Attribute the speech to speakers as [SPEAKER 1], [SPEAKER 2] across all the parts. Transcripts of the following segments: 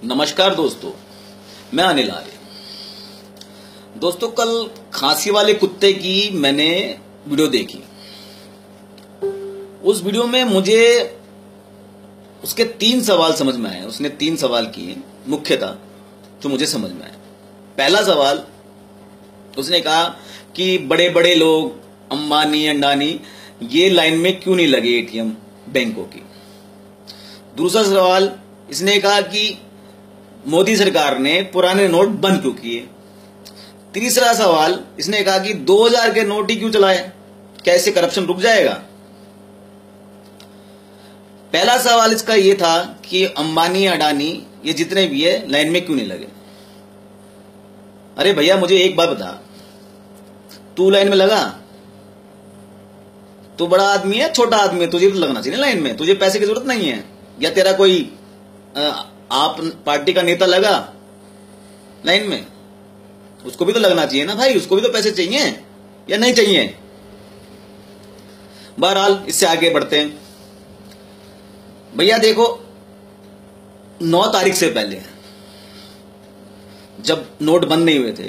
[SPEAKER 1] नमस्कार दोस्तों, मैं अनिल आर्य। दोस्तों, कल खांसी वाले कुत्ते की मैंने वीडियो देखी। उस वीडियो में मुझे उसके 3 सवाल समझ में आए। उसने 3 सवाल किए मुख्यतः जो मुझे समझ में आए। पहला सवाल, उसने कहा कि बड़े बड़े लोग अंबानी अंडानी ये लाइन में क्यों नहीं लगे एटीएम बैंकों की। दूसरा सवाल, इसने कहा कि मोदी सरकार ने पुराने नोट बंद क्यों किए। तीसरा सवाल, इसने कहा कि 2000 के नोट ही क्यों चलाए, क्या इससे करप्शन रुक जाएगा। पहला सवाल इसका यह था कि अंबानी अडानी ये जितने भी है लाइन में क्यों नहीं लगे। अरे भैया, मुझे एक बात बता, तू लाइन में लगा? तू बड़ा आदमी है छोटा आदमी है, तुझे तो लगना चाहिए लाइन में। तुझे पैसे की जरूरत नहीं है। या तेरा कोई आप पार्टी का नेता लगा लाइन में, उसको भी तो लगना चाहिए ना भाई। उसको भी तो पैसे चाहिए या नहीं चाहिए। बहरहाल, इससे आगे बढ़ते हैं। भैया देखो, 9 तारीख से पहले जब नोट बंद नहीं हुए थे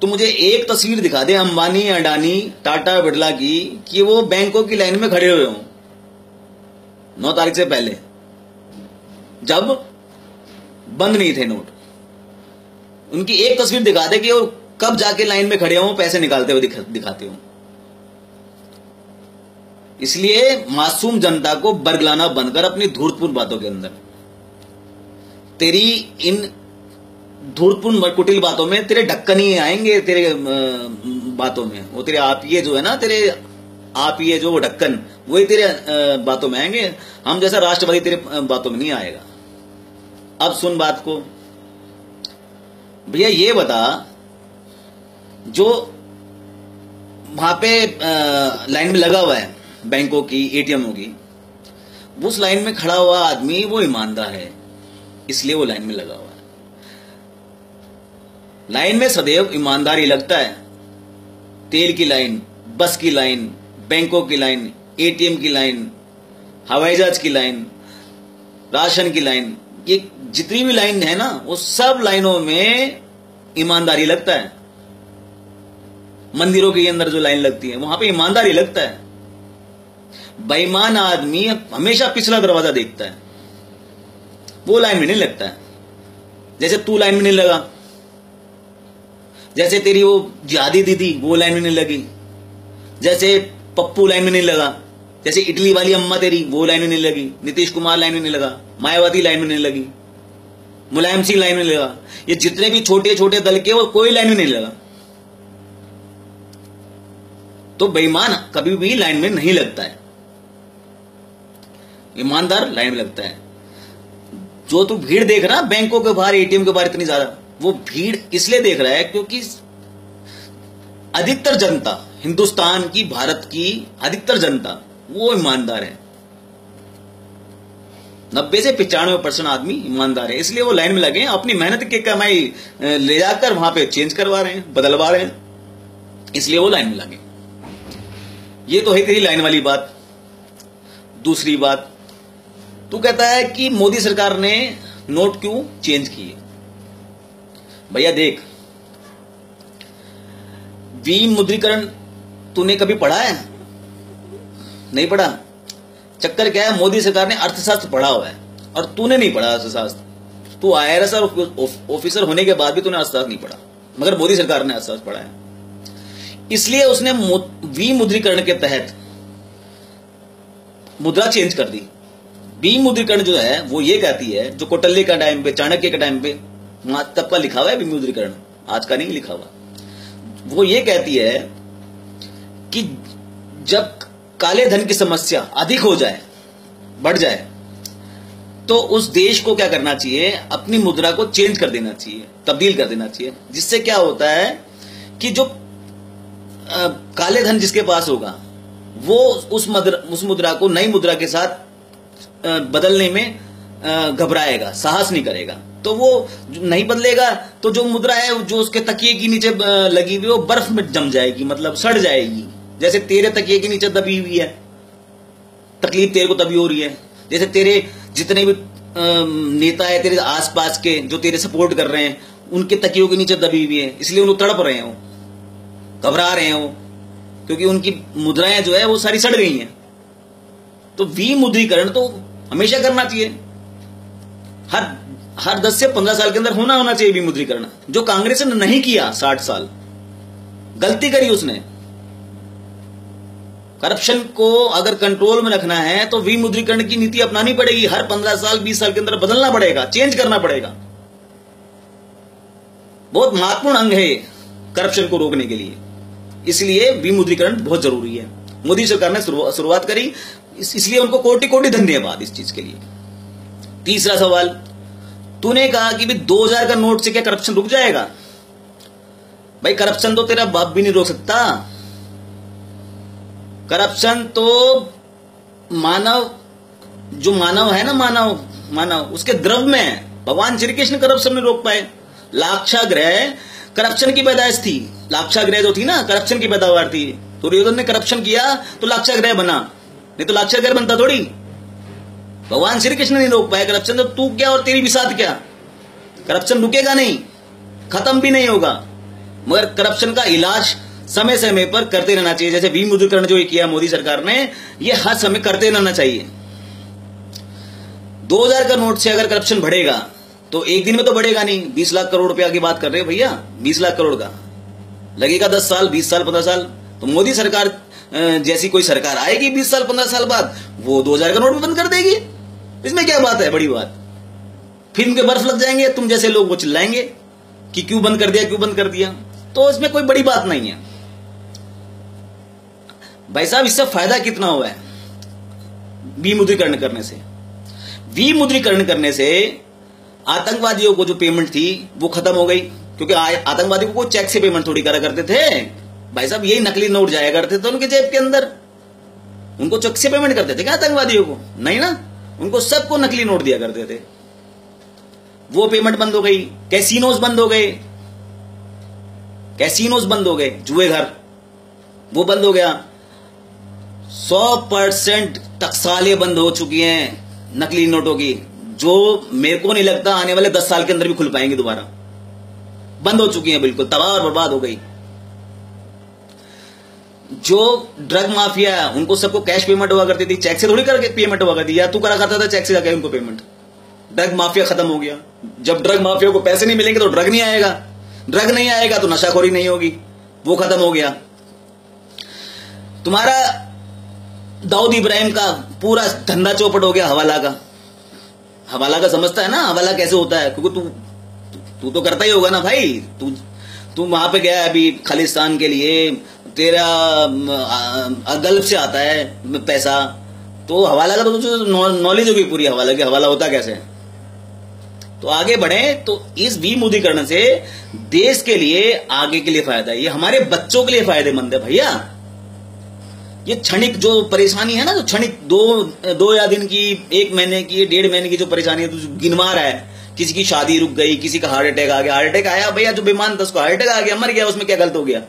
[SPEAKER 1] तो मुझे एक तस्वीर दिखा दे अंबानी अडानी टाटा बिरला की कि वो बैंकों की लाइन में खड़े हुए हों 9 तारीख से पहले, जब बंद नहीं थे नोट। उनकी एक तस्वीर दिखा दे कि वो कब जाके लाइन में खड़े हों, पैसे निकालते हुए दिखाते हो। इसलिए मासूम जनता को बरगलाना बंद कर अपनी धूर्तपूर्ण बातों के अंदर। तेरी इन धूर्तपूर्ण कुटिल बातों में तेरे ढक्कन ही आएंगे। तेरे बातों में वो तेरे आप ये जो है ना, तेरे आप ये जो वो ढक्कन, वही तेरे बातों में आएंगे। हम जैसा राष्ट्रवादी तेरे बातों में नहीं आएगा। अब सुन बात को। भैया ये बता, जो वहां पे लाइन में लगा हुआ है बैंकों की, एटीएमओ की, उस लाइन में खड़ा हुआ आदमी वो ईमानदार है, इसलिए वो लाइन में लगा हुआ है। लाइन में सदैव ईमानदारी लगता है। तेल की लाइन, बस की लाइन, बैंकों की लाइन, एटीएम की लाइन, हवाई जहाज की लाइन, राशन की लाइन, ये जितनी भी लाइन है ना, वो सब लाइनों में ईमानदारी लगता है। मंदिरों के अंदर जो लाइन लगती है वहां पे ईमानदारी लगता है। बेईमान आदमी हमेशा पिछला दरवाजा देखता है, वो लाइन में नहीं लगता है। जैसे तू लाइन में नहीं लगा, जैसे तेरी वो जिहादी दीदी वो लाइन में नहीं लगी, जैसे पप्पू लाइन में नहीं लगा, जैसे इटली वाली अम्मा तेरी वो लाइन में नहीं लगी, नीतीश कुमार लाइन में नहीं लगा, मायावती लाइन में नहीं लगी, मुलायम सिंह लाइन में नहीं लगा। ये जितने भी छोटे छोटे दल के वो कोई लाइन में नहीं लगा। तो बेईमान कभी भी लाइन में नहीं लगता है, ईमानदार लाइन में लगता है। जो तू भीड़ देख रहा बैंकों के बाहर, एटीएम के बाहर इतनी ज्यादा, वो भीड़ इसलिए देख रहा है क्योंकि अधिकतर जनता, हिंदुस्तान की, भारत की अधिकतर जनता वो ईमानदार है। 90 से 95% आदमी ईमानदार है, इसलिए वो लाइन में लगे हैं। अपनी मेहनत की कमाई ले जाकर वहां पे चेंज करवा रहे हैं, बदलवा रहे हैं, इसलिए वो लाइन में लगे। ये तो है तेरी लाइन वाली बात। दूसरी बात, तू कहता है कि मोदी सरकार ने नोट क्यों चेंज किए। भैया देख, विमुद्रीकरण तूने कभी पढ़ा है? नहीं पढ़ा। चक्कर क्या है, मोदी सरकार ने अर्थशास्त्र पढ़ा हुआ है और तूने नहीं पढ़ा अर्थशास्त्र। तू IRS ऑफिसर होने के बाद भी तूने अर्थशास्त्र नहीं पढ़ा, मगर मोदी सरकार ने अर्थशास्त्र पढ़ा है। इसलिए उसने विमुद्रीकरण के तहत मुद्रा चेंज कर दी। विमुद्रीकरण जो है वो ये कहती है, जो कौटिल्य का टाइम पे, चाणक्य के टाइम पे तब का लिखा हुआ है विमुद्रीकरण, आज का नहीं लिखा हुआ। वो ये कहती है कि जब काले धन की समस्या अधिक हो जाए, बढ़ जाए, तो उस देश को क्या करना चाहिए, अपनी मुद्रा को चेंज कर देना चाहिए, तब्दील कर देना चाहिए। जिससे क्या होता है कि जो काले धन जिसके पास होगा वो उस मुद्रा को नई मुद्रा के साथ बदलने में घबराएगा, साहस नहीं करेगा। तो वो नहीं बदलेगा तो जो मुद्रा है जो उसके तकिए के नीचे लगी हुई वो बर्फ में जम जाएगी, मतलब सड़ जाएगी। जैसे तेरे तकिए के नीचे दबी हुई है, तकलीफ तेरे को तभी हो रही है। जैसे तेरे जितने भी नेता है तेरे आसपास के जो तेरे सपोर्ट कर रहे हैं, उनके तकियों के नीचे दबी हुई है, इसलिए वो तड़प रहे हो, घबरा रहे हो, क्योंकि उनकी मुद्राएं जो है वो सारी सड़ गई हैं। तो विमुद्रीकरण तो हमेशा करना चाहिए, हर 10 से 15 साल के अंदर होना चाहिए विमुद्रीकरण। जो कांग्रेस ने नहीं किया 60 साल, गलती करी उसने। करप्शन को अगर कंट्रोल में रखना है तो विमुद्रीकरण की नीति अपनानी पड़ेगी। हर 15 साल 20 साल के अंदर बदलना पड़ेगा, चेंज करना पड़ेगा। बहुत महत्वपूर्ण अंग है करप्शन को रोकने के लिए, इसलिए विमुद्रीकरण बहुत जरूरी है। मोदी सरकार ने शुरुआत करी, इसलिए उनको कोटि कोटि धन्यवाद इस चीज के लिए। तीसरा सवाल, तूने कहा कि 2000 का नोट से क्या करप्शन रुक जाएगा? भाई करप्शन तो तेरा बाप भी नहीं रोक सकता। करप्शन तो जो मानव है ना, मानव उसके द्रव में है। भगवान श्री कृष्ण करप्शन नहीं रोक पाए। लाक्षागृह करप्शन की पैदाइश थी। लाक्षागृह जो थी ना, करप्शन की पैदावार थी। दुर्योधन ने करप्शन किया तो लाक्षागृह बना, नहीं तो लाक्षागृह बनता थोड़ी। भगवान श्री कृष्ण नहीं रोक पाए करप्शन, तो तू क्या और तेरी विसात क्या? करप्शन रुकेगा नहीं, खत्म भी नहीं होगा, मगर करप्शन का इलाज समय समय पर करते रहना चाहिए। जैसे विमुद्रीकरण जो किया मोदी सरकार ने, ये हर समय करते रहना चाहिए। 2000 का नोट से अगर करप्शन बढ़ेगा तो एक दिन में तो बढ़ेगा नहीं। 20 लाख करोड़ रुपया की बात कर रहे हो भैया, 20 लाख करोड़ का लगेगा 10 साल, 20 साल, 15 साल। तो मोदी सरकार जैसी कोई सरकार आएगी 20 साल 15 साल बाद, वो 2000 का नोट भी बंद कर देगी। इसमें क्या बात है, बड़ी बात। फिल्म के बर्फ लग जाएंगे, तुम जैसे लोग वो चिल्लाएंगे कि क्यों बंद कर दिया, क्यों बंद कर दिया। तो इसमें कोई बड़ी बात नहीं है भाई साहब। इससे फायदा कितना हुआ है विमुद्रीकरण करने से? विमुद्रीकरण करने से आतंकवादियों को जो पेमेंट थी वो खत्म हो गई, क्योंकि आतंकवादियों को चेक से पेमेंट थोड़ी करा करते थे भाई साहब। यही नकली नोट जाया करते थे उनके जेब के अंदर, उनको चेक से पेमेंट करते थे क्या आतंकवादियों को? नहीं ना, उनको सबको नकली नोट दिया करते थे। वो पेमेंट बंद हो गई। कैसीनोज बंद हो गए, कैसीनोज बंद हो गए, जुए घर वो बंद हो गया। 100% टकसालें बंद हो चुकी हैं नकली नोटों की, जो मेरे को नहीं लगता आने वाले 10 साल के अंदर भी खुल पाएंगे दोबारा। बंद हो चुकी हैं, बिल्कुल तबाह और बर्बाद हो गई। जो ड्रग माफिया है उनको सबको कैश पेमेंट हुआ करती थी, चेक से थोड़ी करके पेमेंट हुआ करती, या तू करा करता था चेक से जाके उनको पेमेंट। ड्रग माफिया खत्म हो गया। जब ड्रग माफिया को पैसे नहीं मिलेंगे तो ड्रग नहीं आएगा, ड्रग नहीं आएगा तो नशाखोरी नहीं होगी, वो खत्म हो गया। तुम्हारा दाऊद इब्राहिम का पूरा धंधा चौपट हो गया हवाला का। हवाला का समझता है ना, हवाला कैसे होता है? क्योंकि तू तो करता ही होगा ना भाई। तू वहां पे गया अभी खालिस्तान के लिए, तेरा गल्फ से आता है पैसा, तो हवाला का तो नॉलेज होगी पूरी हवाला की, हवाला होता कैसे। तो आगे बढ़े तो इस विमुद्रीकरण से देश के लिए, आगे के लिए फायदा है, ये हमारे बच्चों के लिए फायदेमंद है भैया। ये क्षणिक जो परेशानी है ना, जो क्षणिक दो या दिन की, 1 महीने की, 1.5 महीने की जो परेशानी है, तो गिनवा रहा है। किसी की शादी रुक गई, किसी का हार्ट अटैक आ गया। हार्ट अटैक आया भैया, जो बेईमान था उसको हार्ट अटैक आ गया, मर गया, उसमें क्या गलत हो गया?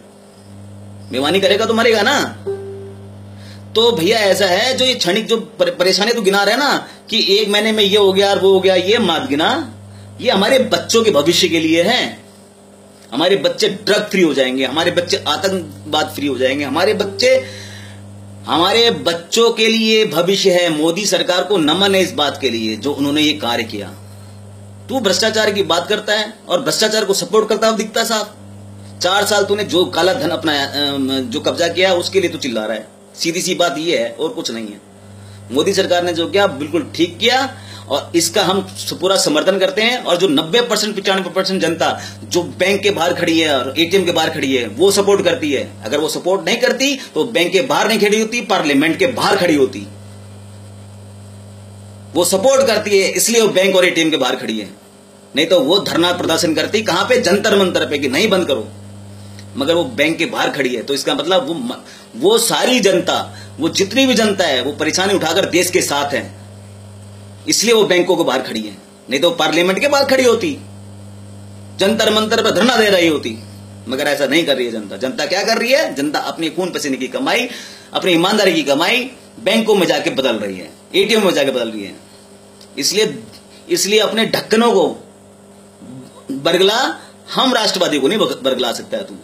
[SPEAKER 1] बेईमानी करेगा तो मरेगा ना। तो भैया ऐसा है, जो ये क्षणिक जो परेशानी तो गिना रहे ना कि 1 महीने में ये हो गया और वो हो गया, ये मत गिना। ये हमारे बच्चों के भविष्य के लिए है। हमारे बच्चे ड्रग फ्री हो जाएंगे, हमारे बच्चे आतंकवाद फ्री हो जाएंगे, हमारे बच्चों के लिए भविष्य है। मोदी सरकार को नमन है इस बात के लिए जो उन्होंने ये कार्य किया। तू भ्रष्टाचार की बात करता है और भ्रष्टाचार को सपोर्ट करता हुआ दिखता साफ। 4 साल तूने जो काला धन अपना जो कब्जा किया उसके लिए तू चिल्ला रहा है। सीधी सी बात ये है और कुछ नहीं है। मोदी सरकार ने जो किया बिल्कुल ठीक किया और इसका हम पूरा समर्थन करते हैं। और जो 90% 95% जनता जो बैंक के बाहर खड़ी है और एटीएम के बाहर खड़ी है, वो सपोर्ट करती है। अगर वो सपोर्ट नहीं करती तो बैंक के बाहर नहीं खड़ी होती, पार्लियामेंट के बाहर खड़ी होती। वो सपोर्ट करती है इसलिए वो बैंक और एटीएम के बाहर खड़ी है, नहीं तो वो धरना प्रदर्शन करती कहां पे? जंतर मंतर पे कि नहीं बंद करो। मगर वो बैंक के बाहर खड़ी है तो इसका मतलब वो सारी जनता, वो जितनी भी जनता है, वो परेशानी उठाकर देश के साथ है, इसलिए वो बैंकों को बाहर खड़ी है। नहीं तो पार्लियामेंट के बाहर खड़ी होती, जंतर मंतर पर धरना दे रही होती। मगर ऐसा नहीं कर रही है जनता। जनता क्या कर रही है? जनता अपने खून पसीने की कमाई, अपनी ईमानदारी की कमाई बैंकों में जाके बदल रही है, एटीएम में जाके बदल रही है। इसलिए इसलिए अपने ढक्कनों को बरगला, हम राष्ट्रवादी को नहीं बरगला सकता है तू।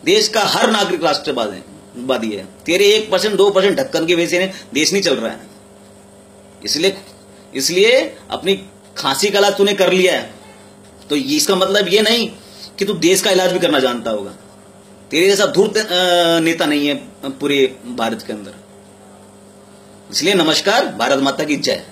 [SPEAKER 1] देश का हर नागरिक राष्ट्रवादी है। तेरे 1% 2% ढक्कन की वजह से देश नहीं चल रहा है। इसलिए अपनी खांसी का इलाज तूने कर लिया है, तो इसका मतलब ये नहीं कि तू देश का इलाज भी करना जानता होगा। तेरे जैसा धूर्त नेता नहीं है पूरे भारत के अंदर। इसलिए नमस्कार, भारत माता की जय।